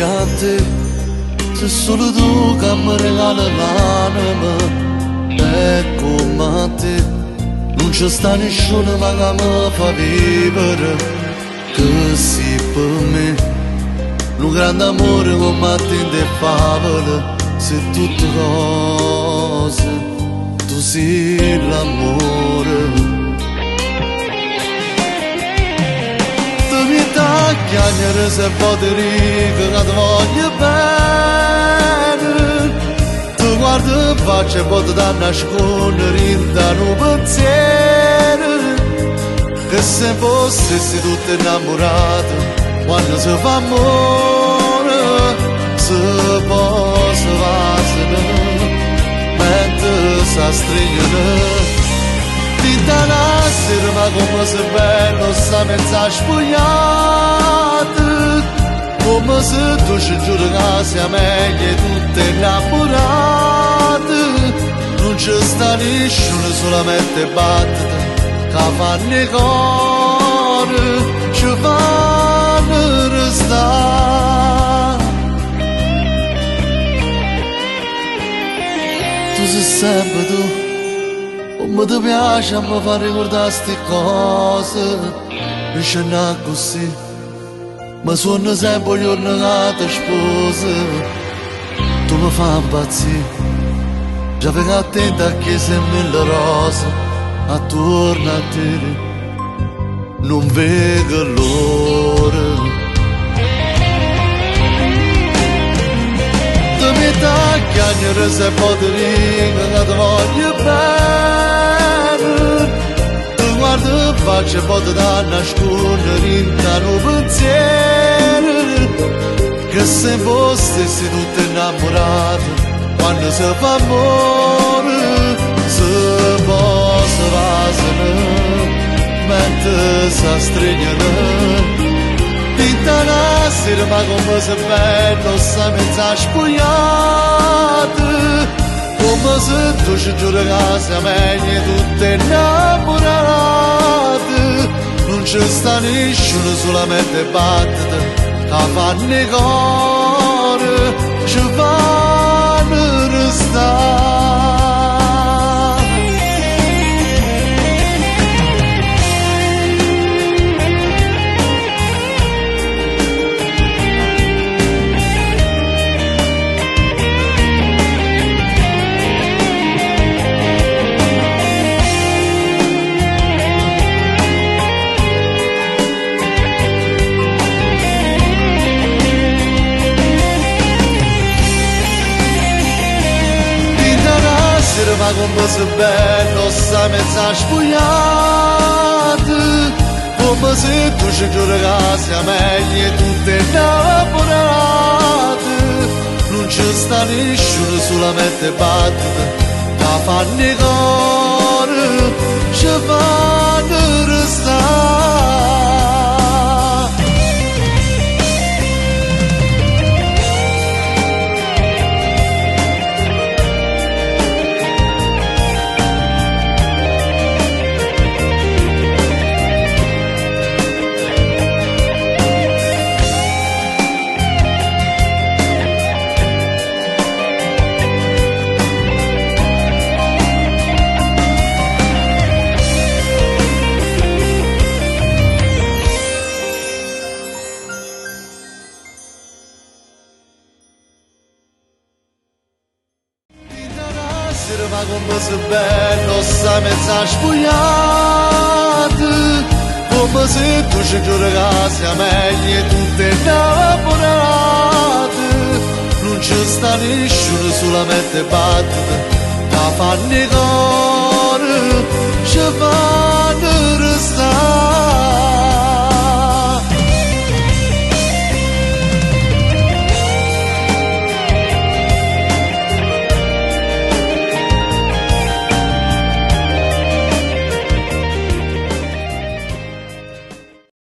piante, se solo tu che mi regala l'anima, e come te, non c'è sta nessuno ma che mi fa vivere, che si per me, un grande amore come te in favole, se tutte cose, tu sei l'amore. Chiagnere se poteri che ti voglio bene. Tu guardi in faccia e poi ti danno a nascondere in un pensiero. Che se fossi tutti innamorati, quando si fa amore, si può salvarsi, mentre si stringono. Tutta la sera ma come se bello sta mezza spogliata, come se tu ci giuri che sia meglio tutte innamorate. Non c'è sta nessuno, solamente battiti che fanno i cuori, ci fanno restare. Tu sei sempre tu, come ti piace a mi far ricordare ste cose, non c'è n'è così, ma suona sempre il giorno che ti sposi. Tu mi fai impazzire, già vengo attenta a chi sei mille rose, attorno a te, non vedo l'ora. Ti metto a chiagnere se poteri che ti voglio bene. Tu guardi in faccia e poi ti danno a nascondere in un pensiero. Che se fossi tutti innamorati, quando si fa amore, si può salvarsi, mentre si stringono. Tutta la sera ma come se bello sta mezza spogliata, come se tu ci giuri che sia meglio tutte innamorate. Non c'è sta nessuno, solamente battiti che fanno i cuori, ci fanno restare. Ma come se bello sta mezza spogliata, come se tu ci giuri che sia meglio tutte innamorate. Non c'è sta nessuno, solamente battiti che fanno i cuori, ci fanno restare. Ma come se bello sta mezza spogliata, come se tu ci giuri che sia meglio tutte innamorate. Non c'è sta nessuno, solamente battiti che fanno i cuori, ci fanno